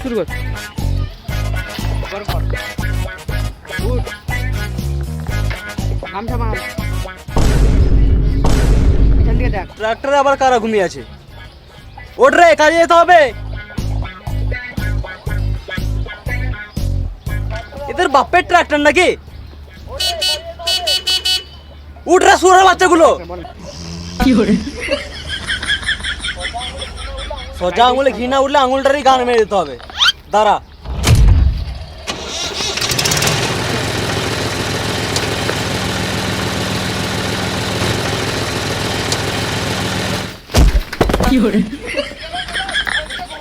শুরু কর। ট্রাক্টরে আবার কারা ঘুমিয়ে আছে? ওঠ রে, কাজে যেতে হবে। এদের বাপের ট্রাক্টর নাকি? উঠ রে শুয়োরের বাচ্চাগুলো। সোজা আঙুলে ঘি না উঠলে আঙুলটারই গান মেরে দিতে হবে। দাঁড়া।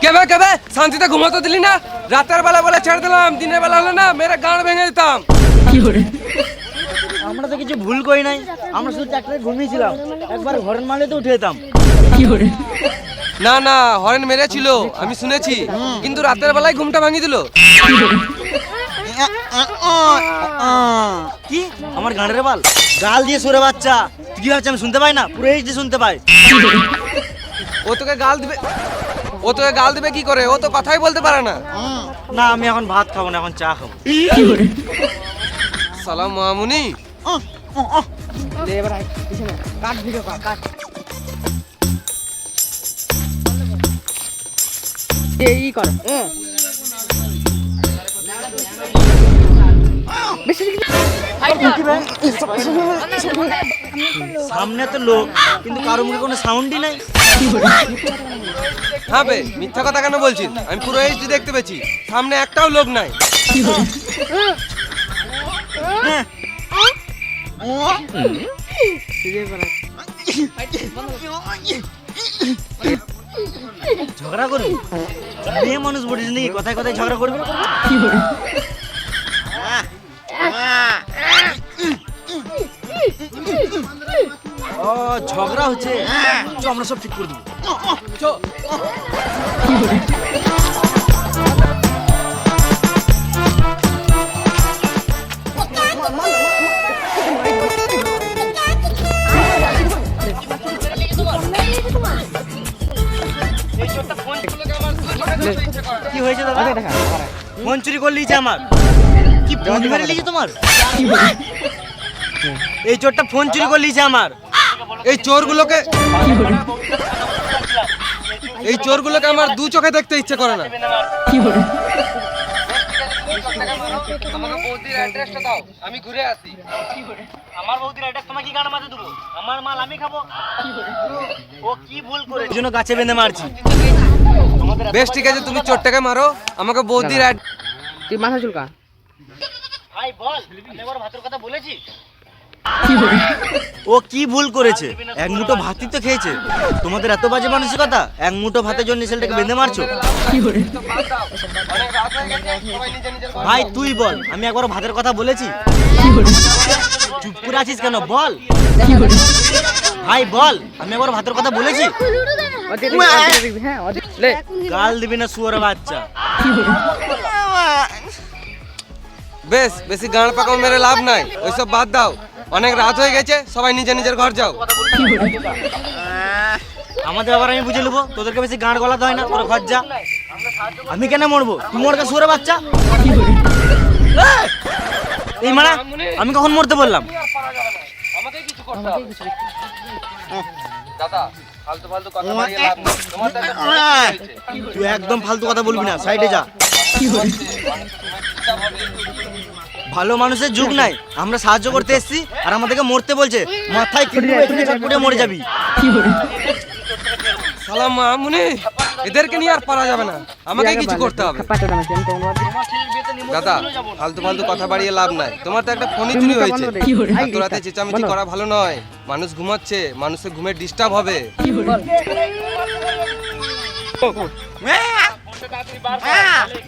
কেবে কেবে শান্তিতে ঘুমাতে দিলি না? রাতের বেলা বলে ছেড়ে দিলাম, দিনের বেলা হলে না মেরে গাঁড় ভেঙে দিতাম। আমরা তো কিছু ভুল করি নাই, আমরা শুধু ট্রাক্টরে ঘুমিয়েছিলাম। একবার ঘরের মালে তো উঠে যেতাম। না না, হরেন মেরেছিল আমি শুনেছি, কিন্তু রাতের বেলায় ঘুমটা ভাঙিয়ে দিল। কি আমার গাঁড়ের বাল গাল দিয়ে সরে বাচ্চা? তুই কি ভাবছিস আমি শুনতে পাই না? পুরো এইচডি শুনতে পাই। ও তোকে গাল দিবে, ও তোকে গাল দিবে কি করে? ও তো কথাই বলতে পারে না। না, আমি এখন ভাত খাবো না, এখন চা খাবো। সালাম মামুনি। এবার কাট ভিডিও কাট। এই কর। সামনে তো লোক, কিন্তু কারো মুখে কোনো সাউন্ডই নাই। হ্যাঁ বে, মিথ্যা কথা কেন বলছিস? আমি পুরো এইচডি দেখতে পেয়েছি, সামনে একটাও লোক নাই। ঝগড়া করবি? মেয়ে মানুষ বলিস নাকি কথায় কথায় ঝগড়া করবি? ও ঝগড়া হচ্ছে, চ আমরা সব ঠিক করে দেবো। কি হয়েছে দাদা? ফোন চুরি করে লিয়েছে আমার। কি ফোন মেরে লিয়েছে তোমার? এই চোরটা ফোন চুরি করে লিয়েছে আমার। এই চোরগুলোকে আমার দু চোখে দেখতে ইচ্ছে করে না। আমাকে বৌদির অ্যাড্রেসটা দাও, আমি ঘুরে আসি। আমার বৌদির অ্যাড্রেস তোমাকে কি গানা মাঝে দেবো? আমার মাল আমি খাবো। ও কি ভুল করে এই জন্য গাছে বেঁধে মারছি। বেশ ঠিক আছে, তুমি চোরটাকে মারো, আমাকে বৌদির তুই মাথা চুলকা। ভাই বল, আমি একবার ভাতের কথা বলেছি? ও কি ভুল করেছে? এক মুঠো ভাতই তো খেয়েছে। তোমাদের এত বাজে মানসিকতা, এক মুঠো ভাতের জন্য ছেলেটাকে বেঁধে মারছো। ভাই তুই বল, আমি একবার ভাতের কথা বলেছি? চুপ করে আছিস কেন? বল ভাই বল, আমি একবার ভাতের কথা বলেছি? গাল দিবি না শুয়োরের বাচ্চা। বেশ, বেশি গাঁড় পাকাও মেরে লাভ নাই, ওইসব বাদ দাও। অনেক রাত হয়ে গেছে, সবাই নিজের নিজের ঘর যাও। আমাদের আবার আমি বুঝে নেবো, তোদেরকে বেশি গাঁড় গলাতে হয় না, তোর ঘর যা। আমি কেন মরবো? তুই মরকে শুয়োরের বাচ্চা। এই মারা, আমি কখন মরতে বললাম? আমাকে কিছু করতে হবে। দাদা, ফালতু ফালতু কথা বাড়িয়ে লাভ নেই। তোমার তো একটা ফোন হয়েছে। তুই একদম ফালতু কথা বলবি না, সাইডে যা। ভালো মানুষের যুগ নাই, আমরা সাহায্য করতে এসেছি আর আমাদেরকে মরতে বলছে। মাথায় কিনে মরে যাবি। সালাম মামুনি, এদেরকে নিয়ে আর পারা যাবে না, আমাকে কিছু করতে হবে। দাদা, ফালতু ফালতু কথা বাড়িয়ে লাভ নাই, তোমার তো একটা ফোনই চুরি হয়েছে। এত রাতে চেঁচামেচি করা ভালো নয়, মানুষ ঘুমাচ্ছে, মানুষের ঘুমের ডিস্টার্ব হবে।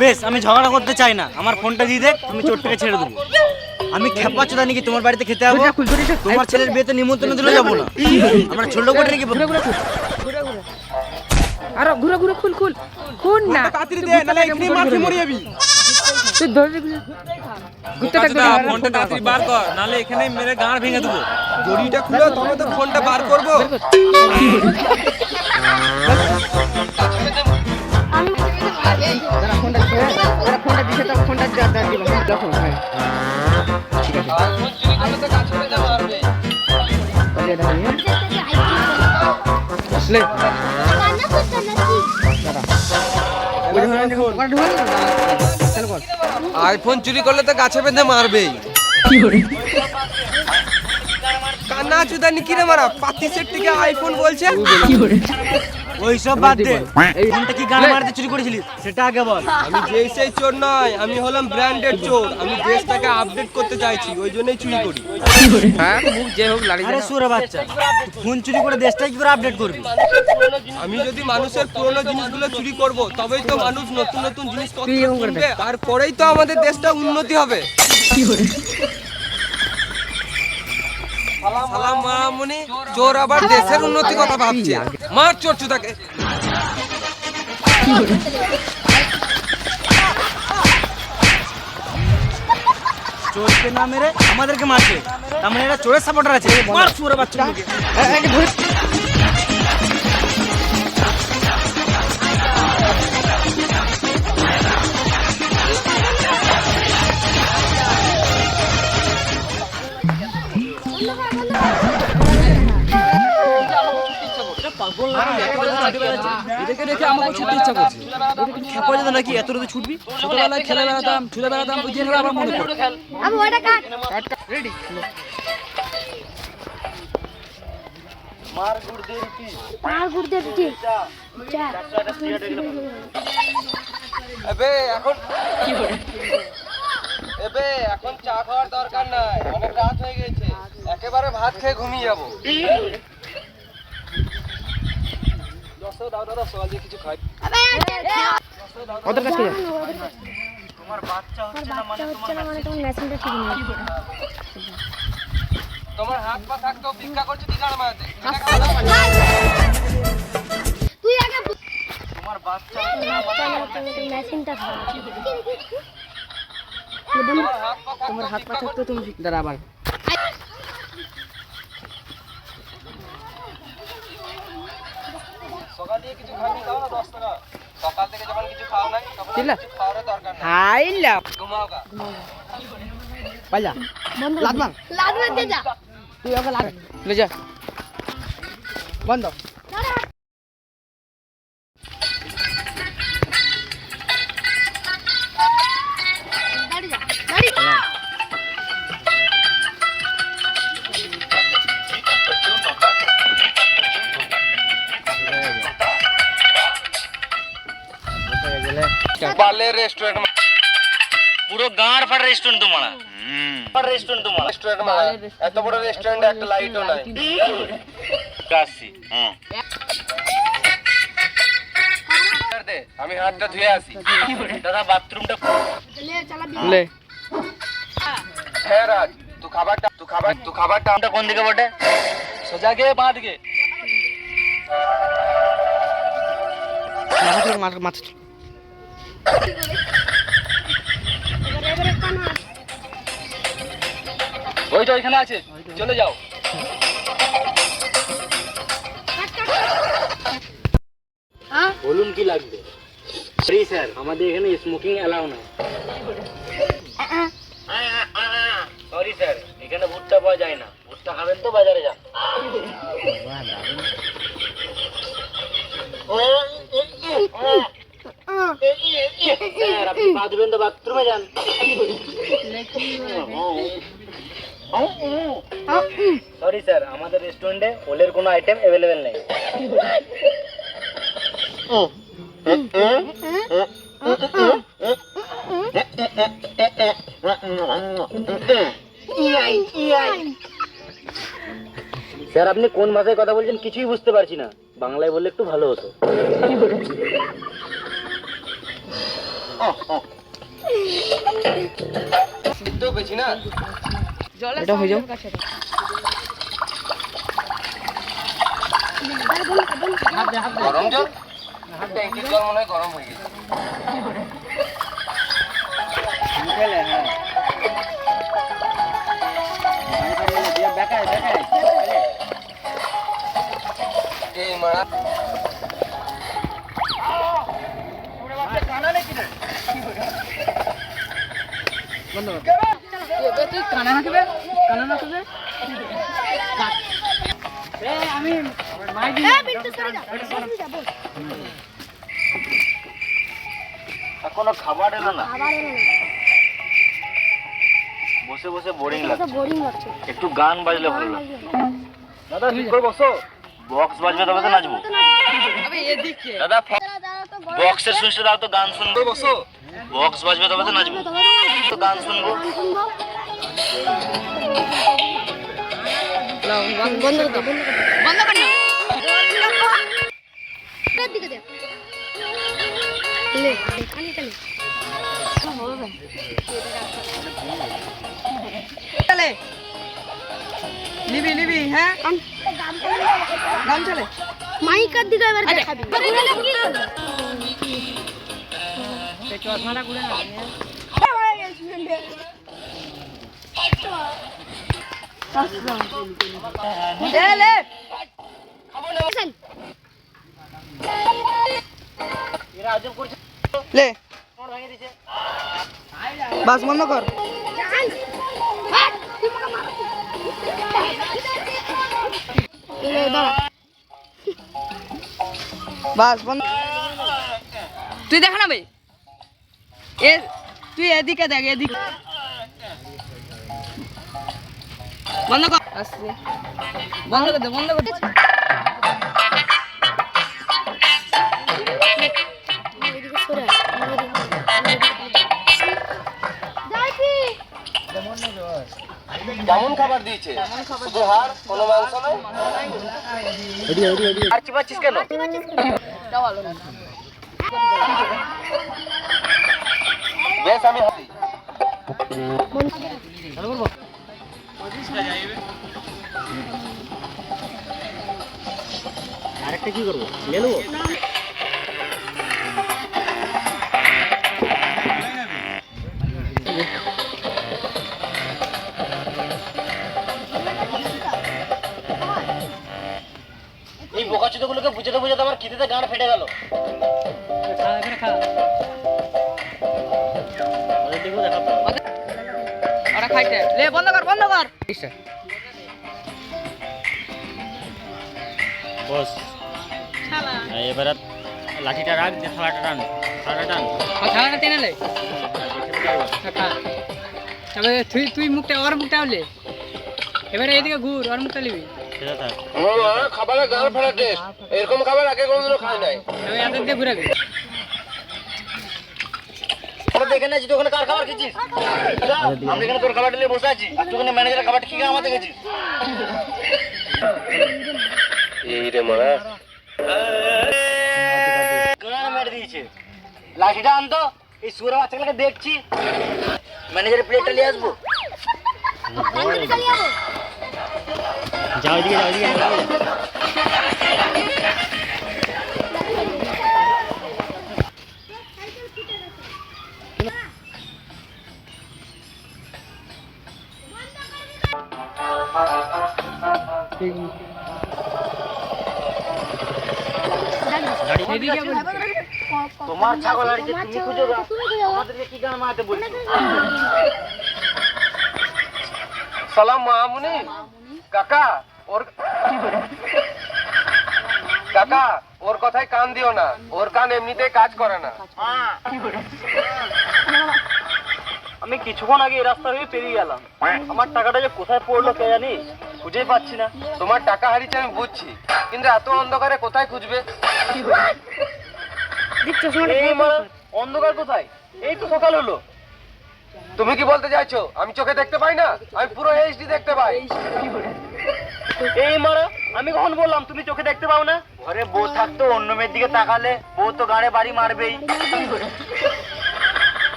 বেশ, আমি ঝগড়া করতে চাই না, আমার ফোনটা দিয়ে দে, আমি চোরটাকে ছেড়ে দেবো। আমি খেপাচ্ছ তা নাকি তোমার বাড়িতে খেতে যাবো? তোমার ছেলের বিয়েতে নিমন্ত্রণ দিলে যাবো না? আমরা ছোট করে নাকি? আরে ঘুরে ঘুরে খুল খুল খুল না, তাড়াতাড়ি দে, নালে এখানেই মারতে মরে যাবি। তুই ধরে ঘুরতে থাকবি। ফোনটা তাড়াতাড়ি বার কর, নালে এখানেই মেরে গাঁড় ভেঙে দেবো। দড়িটা খুলে তবে তো ফোনটা বার করবো। দাঁড়া ফোনটা দিছে, দাঁড়া ফোনটা দিছে তো ফোনটা দিবা, হ্যাঁ দেখো, হ্যাঁ ঠিক আছে। আইফোন চুরি করলে তো গাছে বেঁধে মারবে। তাহলে এটা নিয়ে লে দাঁড়া ওই ধরনের ওটা ঢোকা না চালু কর। আইফোন চুরি করলে তো গাছে বেঁধে মারবেই। কান্না চুদানি কিরে মারা পাতি সেট থেকে আইফোন বলছে। ওইসব বাদ দে, এই ফোনটা কি গান মারতে চুরি করেছিলি সেটা আগে বল। আমি যেই সেই চোর নয়, আমি হলাম ব্র্যান্ডেড চোর। আমি দেশটাকে আপডেট করতে চাইছি, ওই জন্যই চুরি করি। হ্যাঁ মুখ যে হোক লাড়ি আরে সুরে বাচ্চা, ফোন চুরি করে দেশটা কি করে আপডেট করবি? আমি যদি মানুষের পুরনো জিনিসগুলো চুরি করব, তবেই তো মানুষ নতুন নতুন জিনিসপত্র তুই এরকম করে কিনবে, তারপরেই তো আমাদের দেশটা উন্নতি হবে। সালাম মামুনি, চোর আবার দেশের উন্নতি কথা ভাবছে। মার চোর চুদাকে। চোরকে না মেরে আমাদেরকে মারছে, তার মানে এরা চোরের সাপোর্টার আছে। মার সুরে বাচ্চা মুখে। এদেরকে দেখে আমাকে ছুটতে ইচ্ছা করছে। খেপা যেত নাকি এত রোদে ছুটবি? ছোটবেলায় খেলে বেড়াতাম, ছুটে বেড়াতাম, ওই দিনগুলো আবার মনে পড়ে। আবু ওটা কাট রেডি মার গুড় দে চা এখন চা খাওয়ার দরকার নাই, অনেক রাত হয়ে গেছে। একেবারে ভাত খেয়ে ঘুমিয়ে যাবো। কিছু খাই। ওদের কাছে যা। তোমার বাচ্চা হচ্ছে না মানে হচ্ছে না মানে তোমার মেশিনটা ঠিক নেই তোমার হাত পা থাকতেও ভিক্ষা করছে দিদার মাঝে। তুই আগে তোমার বাচ্চা হচ্ছে না মানে মেশিনটা খারাপ তোমার হাত পা থাকতো তুমি দাঁড়া আবার সকাল দিয়ে কিছু খাবি, খাও না 10 টাকা। সকাল থেকে যখন কিছু খাও নাই, তখন চিল্লা। কিছু খাওয়ার দরকার নাই। হাইলা ঘুমাও গা। পাইলা লাগ মার লাগবে দে যা তুই ওকে লাগ লে যা বন্ধ দাঁড়ি যা দাঁড়ি পার্লে রেস্টুরেন্ট পুরো গাঁর ফাটা রেস্টুরেন্ট তোমারা। রেস্টুরেন্ট তোমারা। রেস্টুরেন্ট মানে এত বড় রেস্টুরেন্টে একটা লাইটও নাই। আসছি। হ্যাঁ দে, আমি হাতটা ধুয়ে আসি। দাদা বাথরুমটা লে চালা লে হ্যাঁ রাজ, তুই খাবারটা ওটা কোন দিকে বটে? সোজা গিয়ে বাঁ দিকে। মাথা থেকে মাথা এবারে কানা ওই তো ওইখানে আছে, চলে যাও। বলুন কি লাগবে? সরি স্যার, আমাদের এখানে স্মোকিং অ্যালাউ নাই। সরি স্যার, এখানে ভুট্টা পাওয়া যায় না। ভুট্টা খাবেন তো বাজারে যান। স্যার আপনি পা দিবেন তো বাথরুমে যান। সরি স্যার, আমাদের রেস্টুরেন্টে ওলের কোনো আইটেম অ্যাভেলেবেল নেই। স্যার আপনি কোন ভাষায় কথা বলছেন কিছুই বুঝতে পারছি না, বাংলায় বললে একটু ভালো হতো। তো বেশি না। এটা হয়ে যাও গরম জল? ট্যাঙ্কির জল মনে হয় গরম হয়ে গেছে। এই মারা বন্ধ কর। তুই কানা নাচবে আমি বিল্টু সরে যা বল কোনো খাবার এলো না, আবার এলো না বসে বসে বোরিং এটা লাগছে, বোরিং লাগছে একটু গান বাজলে ভালো লাগবে। দাদা ঠিক করে বসো, বক্স বাজবে তবে তো নাচবো। দাদা বক্সের সুইচটা দাও তো, গান শুনবো। বসো বক্স বাজবে তবে তো নাচবো, তো গান শুনবো। বন্ধ কর বন্ধ কর না এর দিকে দে লে খানি চলে চলে নিবি হ্যাঁ গান চলে। মাইকার দিকে এবার দেখাবি লে এরা আজব করছে, লে তোমার ভাঙিয়ে দিছে। বাস বন্ধ কর। বাস বন্ধ। তুই দেখ না ভাই, তুই এদিকে দেখ, এদিকে বন্ধ কর। আসছে বন্ধ কর দে, বন্ধ কর। এদিকে সরে কেমন খাবার দিয়েছে? শুধু হাড়, কোনো মাংস নয়? আর চিপাচ্ছিস কেন? বেশ আমি হাসি। আরেকটা কি করবো, নিয়ে নেবো। এই বোকাচোদাগুলোকে বুঝাতে বুঝাতে আমার খিদেতে গাঁট ফেটে গেল। দেখো দেখা ওরা খাইতে লে, বন্ধ কর বন্ধ কর। বস এবার লাঠিটা রাখ, যে থালাটা টান, থালাটা টান। থালাটা টেনে লে। তবে তুই মুখটা, ওর মুখটা হলে এবারে এদিকে ঘুর, ওর মুখটা নিবি। সেটা থাক। খাবারের গাল ফেলা টেস্ট, এরকম খাবার আগে কোনোদিনও খাই নাই। তবে এদের দিয়ে ঘুরাবি। আমরা দেখে নিয়েছি তুই ওখানে কার খাবার খেয়েছিস। আমরা এখানে তোর খাবারটা নিয়ে বসে আছি, আর তুই ওখানে ম্যানেজারের খাবারটা কি আমাদের খেয়েছিস। এই রে মারা, গান মেরে দিয়েছে। লাঠিটা আনতো, এই সুরের বাচ্চাগুলোকে দেখছি। ম্যানেজারের প্লেটটা নিয়ে আসবো। যাও এদিকে, যাও এদিকে। তোমার ছাগল হারিয়েছে, তুমি খুঁজো না। আমাদেরকে কি গান মারাতে বলছো? সালাম মামুনি। কাকা ওর কথায় কান দিও না, ওর কান এমনিতেই কাজ করে না। আমি কিছুক্ষণ আগে এই রাস্তা হয়ে পেরিয়ে গেলাম, আমার টাকাটা যে কোথায় পড়লো কে জানি, খুঁজেই পাচ্ছি না। তোমার টাকা হারিয়েছে আমি বুঝছি, কিন্তু এত অন্ধকারে কোথায় খুঁজবে? এই মারা, অন্ধকার কোথায়? এই তো সকাল হলো। তুমি কি বলতে চাইছো আমি চোখে দেখতে পাই না? আমি পুরো এইচডি দেখতে পাই। এই মারা, আমি কখন বললাম তুমি চোখে দেখতে পাও না? ঘরে বউ থাকতো, অন্য মেয়ের দিকে তাকালে বউ তো গাড়ে বাড়ি মারবেই।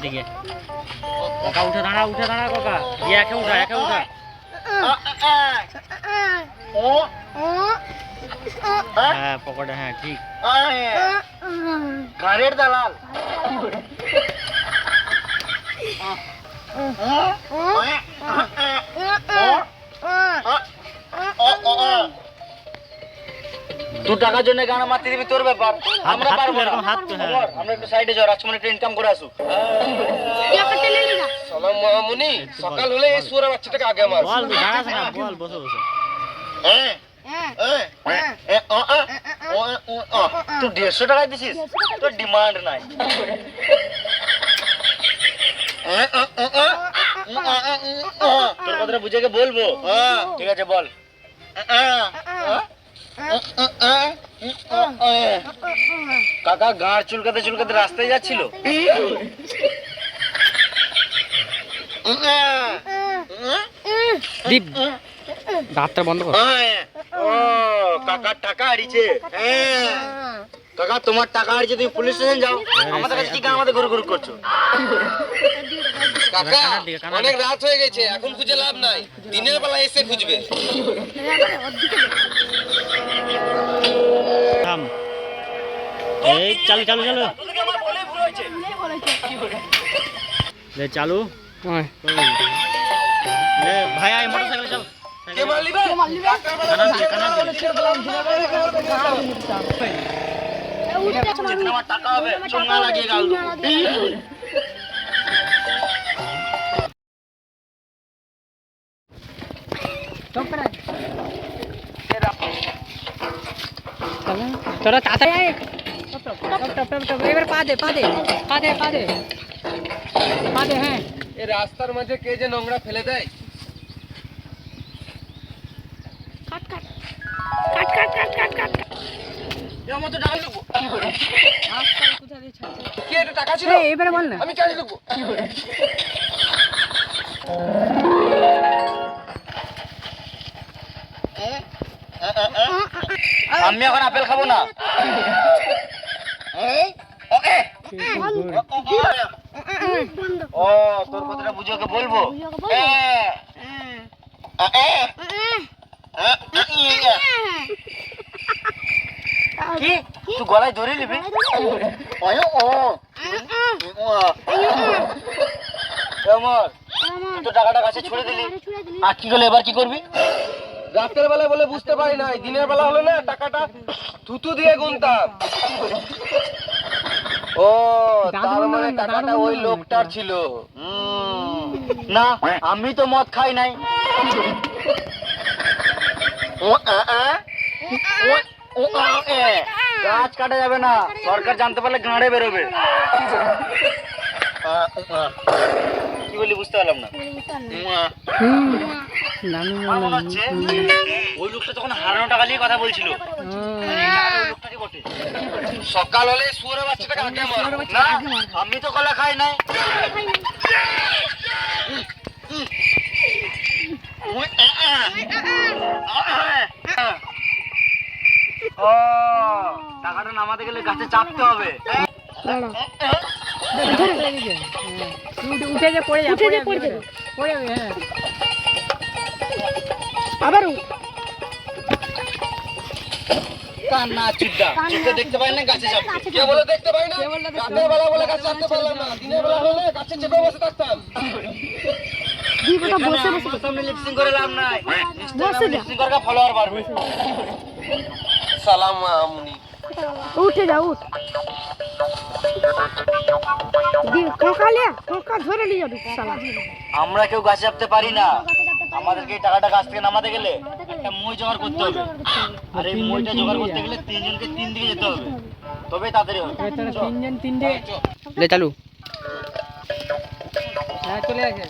দিকে কাকা উঠে দাঁড়া, উঠে দাঁড়া কাকা, একে উঠা, একে উঠা। হ্যাঁ পকেটে, হ্যাঁ ঠিক। গাড়ির দালাল। তুই টাকার জন্য গান মারতে দিবি তোর ব্যাপার, আমরা পারবো না। আমরা একটু সাইডে যাও, রাজকুমার একটু ইনকাম করে আসুক। সালাম মামুনি, সকাল হলে এই সুরের বাচ্চাটাকে আগে মার। তুই 150 টাকায় দিছিস, তোর ডিমান্ড নাই। তোর কথাটা বুঝে বলবো, ঠিক আছে বল। কাকা গাঁড় চুলকাতে চুলকাতে রাস্তায় যাচ্ছিল, দীপ দাঁতটা বন্ধ কর। কাকার টাকা হারিয়েছে। কাকা তোমার টাকা হারিয়েছে, তুমি পুলিশ স্টেশন যাও, আমাদের কাছে কি আমাদের ঘুরু ঘুরু করছো? কাকা অনেক রাত হয়ে গেছে, এখন খুঁজে লাভ নাই, দিনের বেলা এসে খুঁজবে। এই চালু চালু চালু চালু ভাই আয় মোটরসাইকেল চাল। কে মারলি বে? আমার টাকা হবে, চোঙা লাগিয়ে গাল দেবো। তোরা তাড়াতাড়ি আয়। এবার পা দে পা দে পা দে পা দে পা দে। হ্যাঁ এই রাস্তার মাঝে কে যে নোংরা ফেলে দেয়। কি এটা টাকা ছিল? এবারে বল না। আমি চাই দেবো। আমি এখন আপেল খাবো না। ও তোর কথাটা বুঝে ওকে বলবো। কি তুই গলায় ধরে নিবি? তুই তো টাকাটা কাছে ছুড়ে দিলি, আর কি করলে এবার কি করবি? রাতের বেলা বলে বুঝতে পারি নাই, দিনের বেলা হলে না টাকাটা থুতু দিয়ে গুনতাম। ও তার মানে টাকাটা ওই লোকটার ছিল। না আমি তো মদ খাই নাই। গাছ কাটা যাবে না, সরকার জানতে পারলে গাঁড়ে বেরোবে। কি বলি বুঝতে পারলাম না। মনে হচ্ছে ওই লোকটা তখন হারানো টাকা নিয়ে কথা বলছিল। সকাল হলে সুরের বাচ্চাটাকে আগে মার। না আমি তো কলা খাই নাই। ও টাকাটা নামাতে গেলে গাছে চাপতে হবে। উঠে যে পড়ে যাবে পড়ে যাবে পড়ে যাবে। হ্যাঁ আবার কান্না চিদ্দা চিদ্দা দেখতে পাই না গাছে চাপতে। কে বলে দেখতে পাই না? রাতের বেলা বলে গাছে চাপতে পারলাম না, দিনের বেলা হলে গাছে চেপে বসে থাকতাম। সামনে লিপসিং করে লাভ নাই, লিপসিং করে ফলোয়ার বাড়বে। সালাম মামুনি। উঠে যা উঠ ধরে নিয়ে যাবি। আমরা কেউ গাছে চাপতে পারি না, আমাদেরকে এই টাকাটা গাছ থেকে নামাতে গেলে একটা মই জোগাড় করতে হবে, আর এই মইটা জোগাড় করতে গেলে তিনজনকে তিন দিকে যেতে হবে, তবে তাড়াতাড়ি হবে। তিনজন তিনটে লে চালু। হ্যাঁ চলে আসে।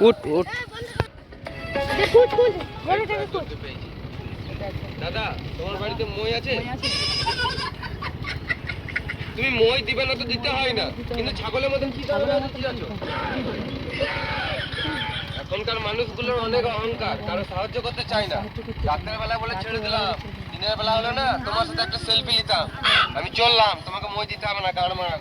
উঠ উঠ। দাদা তোমার বাড়িতে মই আছে? তুমি মই দিবে না তো দিতে হয় না, কিন্তু ছাগলের মধ্যে কি আছো? এখনকার মানুষগুলোর অনেক অহংকার, কারো সাহায্য করতে চায় না। রাতের বেলা বলে ছেড়ে দিলাম, দিনের বেলা হলে না তোমার সাথে একটা সেলফি নিতাম। আমি চললাম, তোমাকে মই দিতে হবে না, গান মারা।